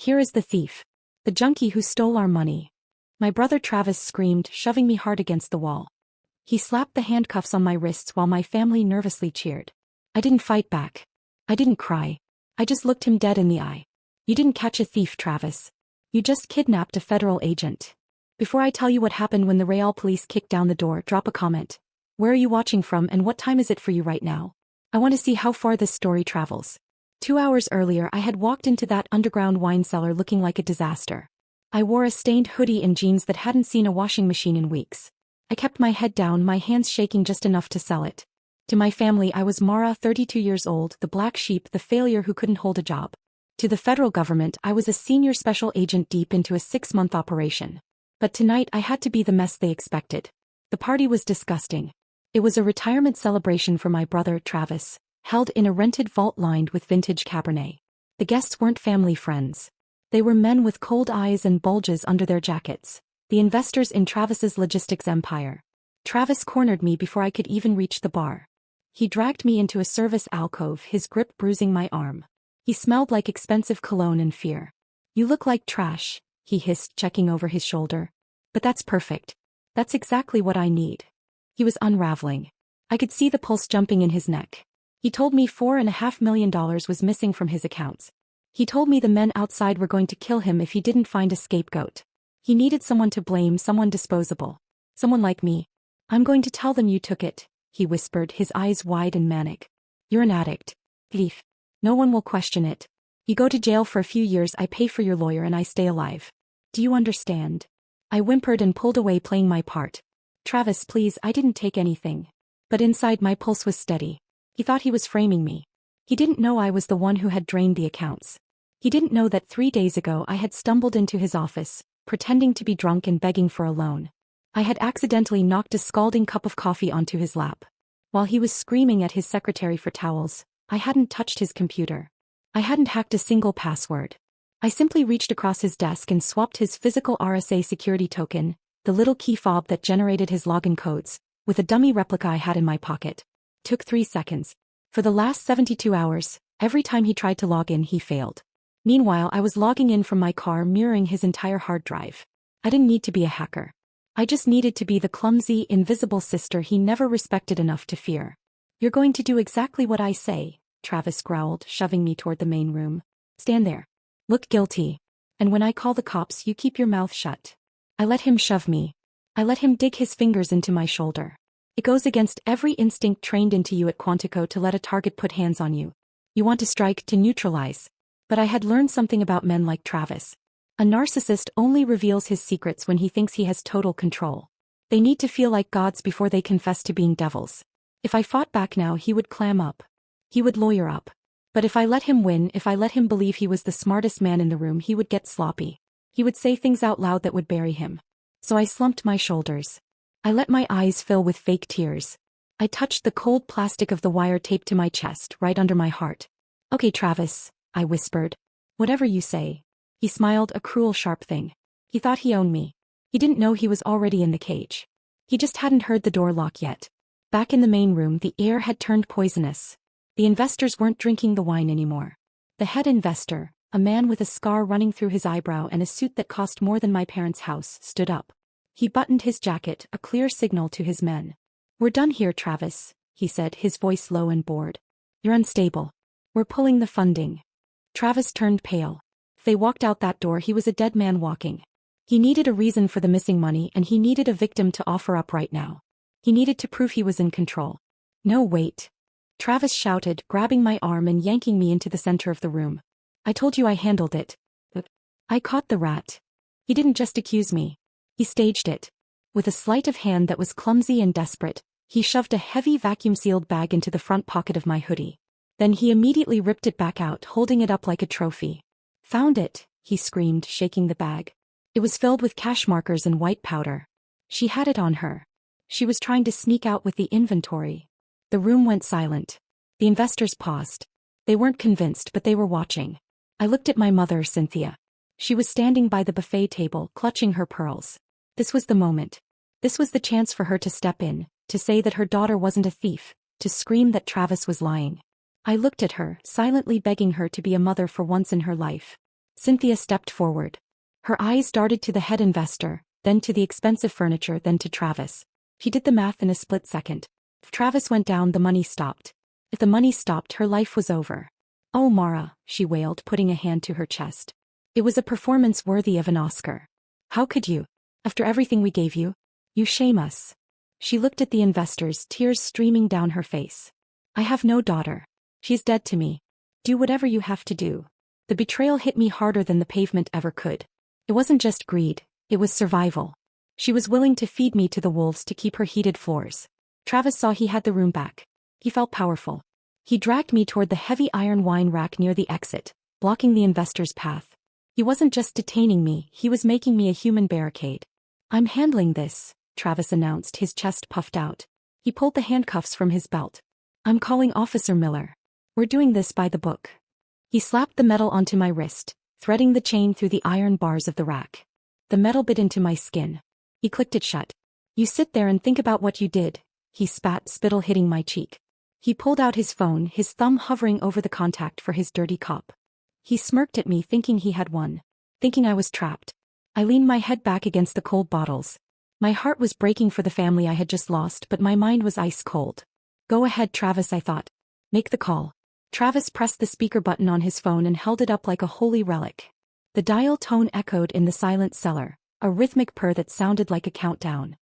Here is the thief. The junkie who stole our money. My brother Travis screamed, shoving me hard against the wall. He slapped the handcuffs on my wrists while my family nervously cheered. I didn't fight back. I didn't cry. I just looked him dead in the eye. You didn't catch a thief, Travis. You just kidnapped a federal agent. Before I tell you what happened when the Real police kicked down the door, drop a comment. Where are you watching from and what time is it for you right now? I want to see how far this story travels. 2 hours earlier I had walked into that underground wine cellar looking like a disaster. I wore a stained hoodie and jeans that hadn't seen a washing machine in weeks. I kept my head down, my hands shaking just enough to sell it. To my family I was Mara, 32 years old, the black sheep, the failure who couldn't hold a job. To the federal government I was a senior special agent deep into a 6-month operation. But tonight I had to be the mess they expected. The party was disgusting. It was a retirement celebration for my brother Travis, held in a rented vault lined with vintage Cabernet. The guests weren't family friends. They were men with cold eyes and bulges under their jackets, the investors in Travis's logistics empire. Travis cornered me before I could even reach the bar. He dragged me into a service alcove, his grip bruising my arm. He smelled like expensive cologne and fear. You look like trash, he hissed, checking over his shoulder. But that's perfect. That's exactly what I need. He was unraveling. I could see the pulse jumping in his neck. He told me $4.5 million was missing from his accounts. He told me the men outside were going to kill him if he didn't find a scapegoat. He needed someone to blame, someone disposable. Someone like me. I'm going to tell them you took it, he whispered, his eyes wide and manic. You're an addict. Thief. No one will question it. You go to jail for a few years, I pay for your lawyer and I stay alive. Do you understand? I whimpered and pulled away, playing my part. Travis, please, I didn't take anything. But inside my pulse was steady. He thought he was framing me. He didn't know I was the one who had drained the accounts. He didn't know that 3 days ago I had stumbled into his office, pretending to be drunk and begging for a loan. I had accidentally knocked a scalding cup of coffee onto his lap. While he was screaming at his secretary for towels, I hadn't touched his computer. I hadn't hacked a single password. I simply reached across his desk and swapped his physical RSA security token, the little key fob that generated his login codes, with a dummy replica I had in my pocket. Took 3 seconds. For the last 72 hours, every time he tried to log in, he failed. Meanwhile, I was logging in from my car, mirroring his entire hard drive. I didn't need to be a hacker. I just needed to be the clumsy, invisible sister he never respected enough to fear. You're going to do exactly what I say, Travis growled, shoving me toward the main room. Stand there. Look guilty. And when I call the cops, you keep your mouth shut. I let him shove me. I let him dig his fingers into my shoulder. It goes against every instinct trained into you at Quantico to let a target put hands on you. You want to strike, to neutralize. But I had learned something about men like Travis. A narcissist only reveals his secrets when he thinks he has total control. They need to feel like gods before they confess to being devils. If I fought back now, he would clam up. He would lawyer up. But if I let him win, if I let him believe he was the smartest man in the room, he would get sloppy. He would say things out loud that would bury him. So I slumped my shoulders. I let my eyes fill with fake tears. I touched the cold plastic of the wire taped to my chest, right under my heart. Okay, Travis, I whispered. Whatever you say. He smiled, a cruel, sharp thing. He thought he owned me. He didn't know he was already in the cage. He just hadn't heard the door lock yet. Back in the main room, the air had turned poisonous. The investors weren't drinking the wine anymore. The head investor, a man with a scar running through his eyebrow and a suit that cost more than my parents' house, stood up. He buttoned his jacket, a clear signal to his men. We're done here, Travis, he said, his voice low and bored. You're unstable. We're pulling the funding. Travis turned pale. If they walked out that door, he was a dead man walking. He needed a reason for the missing money, and he needed a victim to offer up right now. He needed to prove he was in control. No, wait. Travis shouted, grabbing my arm and yanking me into the center of the room. I told you I handled it. I caught the rat. He didn't just accuse me. He staged it. With a sleight of hand that was clumsy and desperate, he shoved a heavy vacuum-sealed bag into the front pocket of my hoodie. Then he immediately ripped it back out, holding it up like a trophy. Found it, he screamed, shaking the bag. It was filled with cash markers and white powder. She had it on her. She was trying to sneak out with the inventory. The room went silent. The investors paused. They weren't convinced, but they were watching. I looked at my mother, Cynthia. She was standing by the buffet table, clutching her pearls. This was the moment. This was the chance for her to step in, to say that her daughter wasn't a thief, to scream that Travis was lying. I looked at her, silently begging her to be a mother for once in her life. Cynthia stepped forward. Her eyes darted to the head investor, then to the expensive furniture, then to Travis. She did the math in a split second. If Travis went down, the money stopped. If the money stopped, her life was over. "Oh, Mara," she wailed, putting a hand to her chest. "It was a performance worthy of an Oscar. How could you? After everything we gave you? You shame us." She looked at the investors, tears streaming down her face. "I have no daughter. She's dead to me. Do whatever you have to do." The betrayal hit me harder than the pavement ever could. It wasn't just greed, it was survival. She was willing to feed me to the wolves to keep her heated floors. Travis saw he had the room back. He felt powerful. He dragged me toward the heavy iron wine rack near the exit, blocking the investor's path. He wasn't just detaining me, he was making me a human barricade. "I'm handling this," Travis announced, his chest puffed out. He pulled the handcuffs from his belt. "I'm calling Officer Miller. We're doing this by the book." He slapped the metal onto my wrist, threading the chain through the iron bars of the rack. The metal bit into my skin. He clicked it shut. "You sit there and think about what you did," he spat, spittle hitting my cheek. He pulled out his phone, his thumb hovering over the contact for his dirty cop. He smirked at me, thinking he had won. Thinking I was trapped. I leaned my head back against the cold bottles. My heart was breaking for the family I had just lost, but my mind was ice cold. "Go ahead, Travis," I thought. "Make the call." Travis pressed the speaker button on his phone and held it up like a holy relic. The dial tone echoed in the silent cellar, a rhythmic purr that sounded like a countdown.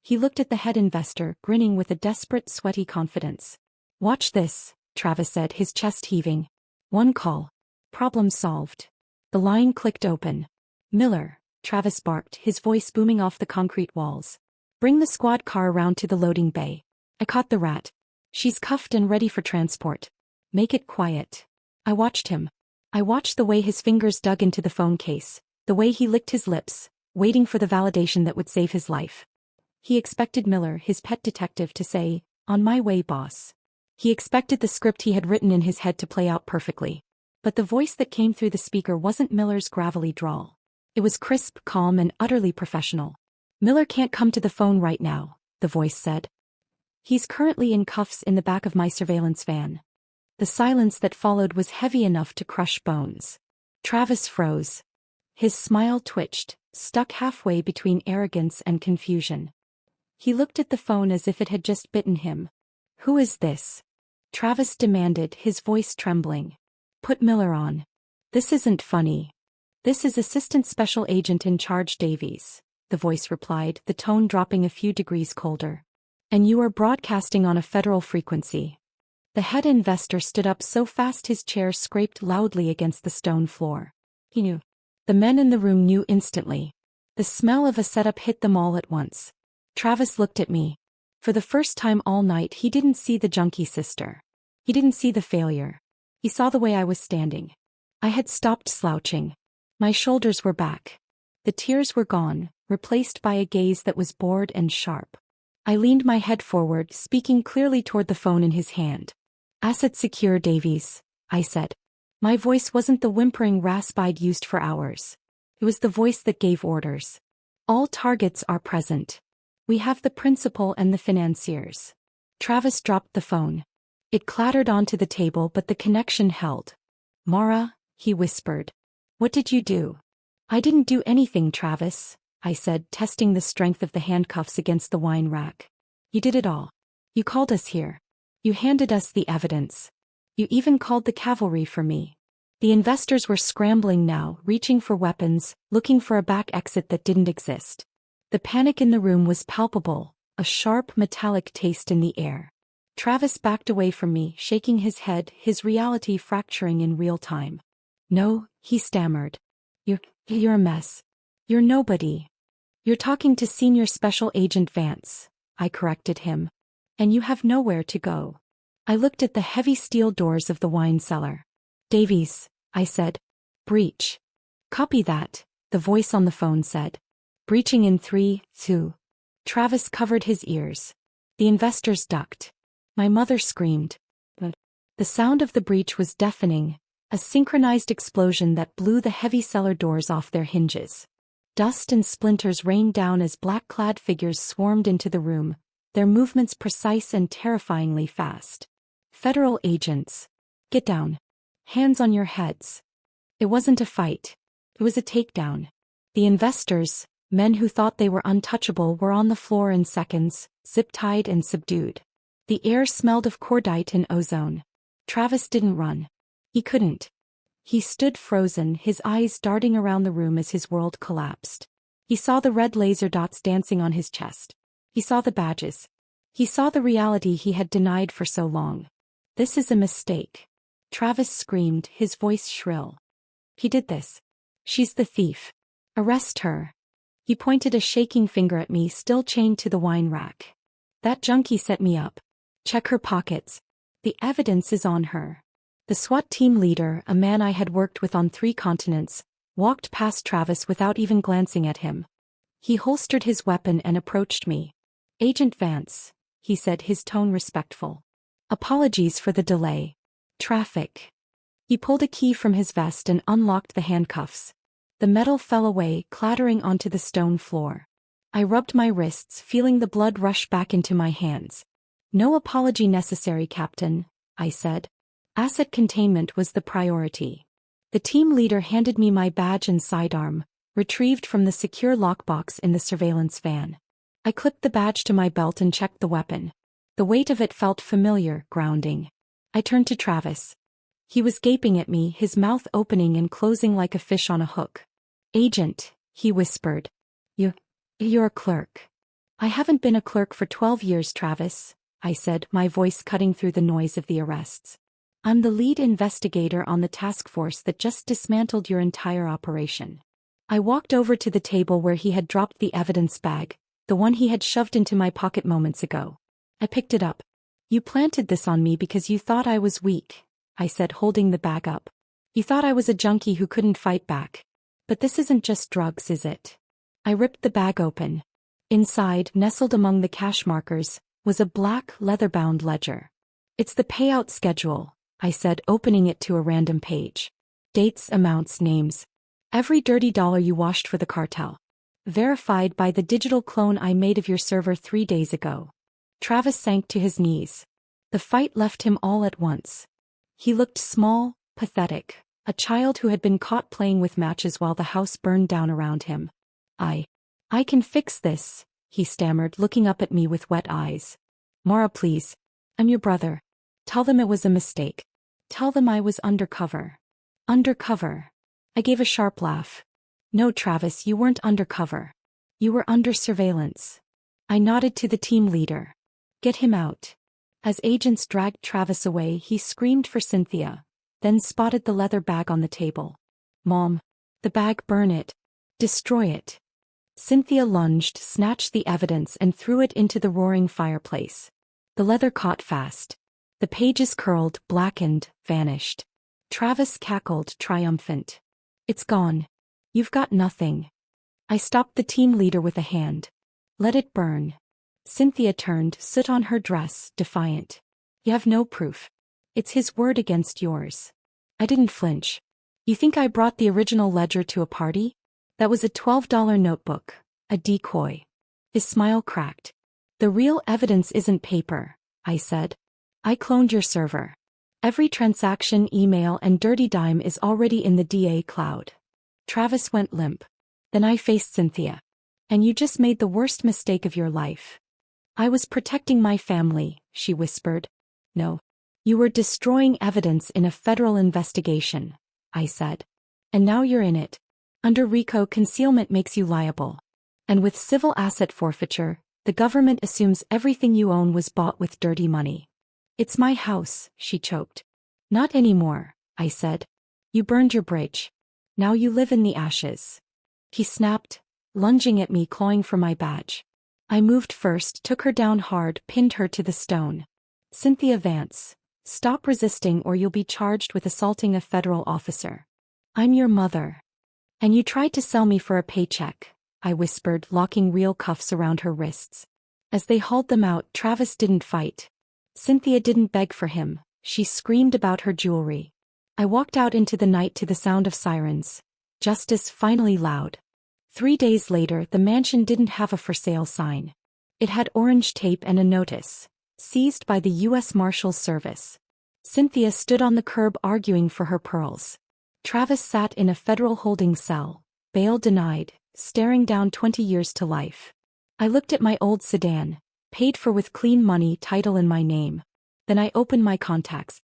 He looked at the head investor, grinning with a desperate, sweaty confidence. "Watch this," Travis said, his chest heaving. "One call. Problem solved." The line clicked open. "Miller," Travis barked, his voice booming off the concrete walls. "Bring the squad car around to the loading bay." I caught the rat. "She's cuffed and ready for transport. Make it quiet." I watched him. I watched the way his fingers dug into the phone case, the way he licked his lips, waiting for the validation that would save his life. He expected Miller, his pet detective, to say, "On my way, boss." He expected the script he had written in his head to play out perfectly. But the voice that came through the speaker wasn't Miller's gravelly drawl. It was crisp, calm, and utterly professional. "Miller can't come to the phone right now," the voice said. "He's currently in cuffs in the back of my surveillance van." The silence that followed was heavy enough to crush bones. Travis froze. His smile twitched, stuck halfway between arrogance and confusion. He looked at the phone as if it had just bitten him. "Who is this?" Travis demanded, his voice trembling. "Put Miller on." "This isn't funny. This is Assistant Special Agent in Charge Davies," the voice replied, the tone dropping a few degrees colder. "And you are broadcasting on a federal frequency." The head investor stood up so fast his chair scraped loudly against the stone floor. He knew. The men in the room knew instantly. The smell of a setup hit them all at once. Travis looked at me. For the first time all night, he didn't see the junkie sister. He didn't see the failure. He saw the way I was standing. I had stopped slouching. My shoulders were back. The tears were gone, replaced by a gaze that was bored and sharp. I leaned my head forward, speaking clearly toward the phone in his hand. "Asset secure, Davies," I said. My voice wasn't the whimpering rasp I'd used for hours. It was the voice that gave orders. "All targets are present. We have the principal and the financiers." Travis dropped the phone. It clattered onto the table, but the connection held. "Mara," he whispered. "What did you do?" "I didn't do anything, Travis," I said, testing the strength of the handcuffs against the wine rack. "You did it all. You called us here. You handed us the evidence. You even called the cavalry for me." The investors were scrambling now, reaching for weapons, looking for a back exit that didn't exist. The panic in the room was palpable, a sharp metallic taste in the air. Travis backed away from me, shaking his head, his reality fracturing in real time. "No," he stammered. You're a mess. You're nobody." "You're talking to Senior Special Agent Vance," I corrected him. "And you have nowhere to go." I looked at the heavy steel doors of the wine cellar. "Davies," I said. "Breach." "Copy that," the voice on the phone said. "Breaching in 3, 2. Travis covered his ears. The investors ducked. My mother screamed. The sound of the breach was deafening, a synchronized explosion that blew the heavy cellar doors off their hinges. Dust and splinters rained down as black-clad figures swarmed into the room, their movements precise and terrifyingly fast. "Federal agents. Get down. Hands on your heads." It wasn't a fight. It was a takedown. The investors, men who thought they were untouchable, were on the floor in seconds, zip-tied and subdued. The air smelled of cordite and ozone. Travis didn't run. He couldn't. He stood frozen, his eyes darting around the room as his world collapsed. He saw the red laser dots dancing on his chest. He saw the badges. He saw the reality he had denied for so long. This is a mistake. Travis screamed, his voice shrill. He did this. She's the thief. Arrest her. He pointed a shaking finger at me, still chained to the wine rack. That junkie set me up. Check her pockets. The evidence is on her. The SWAT team leader, a man I had worked with on 3 continents, walked past Travis without even glancing at him. He holstered his weapon and approached me. Agent Vance, he said, his tone respectful. Apologies for the delay. Traffic. He pulled a key from his vest and unlocked the handcuffs. The metal fell away, clattering onto the stone floor. I rubbed my wrists, feeling the blood rush back into my hands. No apology necessary, Captain, I said. Asset containment was the priority. The team leader handed me my badge and sidearm, retrieved from the secure lockbox in the surveillance van. I clipped the badge to my belt and checked the weapon. The weight of it felt familiar, grounding. I turned to Travis. He was gaping at me, his mouth opening and closing like a fish on a hook. Agent, he whispered. You're a clerk. I haven't been a clerk for 12 years, Travis, I said, my voice cutting through the noise of the arrests. I'm the lead investigator on the task force that just dismantled your entire operation. I walked over to the table where he had dropped the evidence bag, the one he had shoved into my pocket moments ago. I picked it up. You planted this on me because you thought I was weak, I said, holding the bag up. You thought I was a junkie who couldn't fight back. But this isn't just drugs, is it? I ripped the bag open. Inside, nestled among the cash markers, was a black, leather-bound ledger. It's the payout schedule, I said, opening it to a random page. Dates, amounts, names. Every dirty dollar you washed for the cartel. Verified by the digital clone I made of your server 3 days ago. Travis sank to his knees. The fight left him all at once. He looked small, pathetic, a child who had been caught playing with matches while the house burned down around him. I can fix this, he stammered, looking up at me with wet eyes. Mara, please. I'm your brother. Tell them it was a mistake. Tell them I was undercover. Undercover. I gave a sharp laugh. No, Travis, you weren't undercover. You were under surveillance. I nodded to the team leader. Get him out. As agents dragged Travis away, he screamed for Cynthia, then spotted the leather bag on the table. Mom. The bag, burn it. Destroy it. Cynthia lunged, snatched the evidence and threw it into the roaring fireplace. The leather caught fast. The pages curled, blackened, vanished. Travis cackled, triumphant. It's gone. You've got nothing. I stopped the team leader with a hand. Let it burn. Cynthia turned, soot on her dress, defiant. You have no proof. It's his word against yours. I didn't flinch. You think I brought the original ledger to a party? That was a $12 notebook, a decoy. His smile cracked. The real evidence isn't paper, I said. I cloned your server. Every transaction, email, and dirty dime is already in the DA cloud. Travis went limp. Then I faced Cynthia. And you just made the worst mistake of your life. I was protecting my family, she whispered. No. You were destroying evidence in a federal investigation, I said. And now you're in it. Under RICO, concealment makes you liable. And with civil asset forfeiture, the government assumes everything you own was bought with dirty money. It's my house, she choked. Not anymore, I said. You burned your bridge. Now you live in the ashes. He snapped, lunging at me, clawing for my badge. I moved first, took her down hard, pinned her to the stone. Cynthia Vance, stop resisting or you'll be charged with assaulting a federal officer. I'm your mother. And you tried to sell me for a paycheck, I whispered, locking real cuffs around her wrists. As they hauled them out, Travis didn't fight. Cynthia didn't beg for him, she screamed about her jewelry. I walked out into the night to the sound of sirens. Justice finally loud. 3 days later, the mansion didn't have a for sale sign. It had orange tape and a notice. Seized by the U.S. Marshals Service. Cynthia stood on the curb arguing for her pearls. Travis sat in a federal holding cell, bail denied, staring down 20 years to life. I looked at my old sedan, paid for with clean money, title in my name. Then I opened my contacts.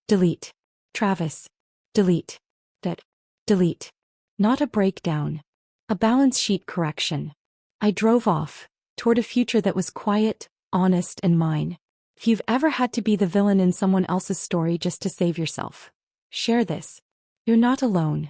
Delete. Travis. Delete. That. Delete. Not a breakdown. A balance sheet correction. I drove off, toward a future that was quiet, honest, and mine. If you've ever had to be the villain in someone else's story just to save yourself, share this. You're not alone.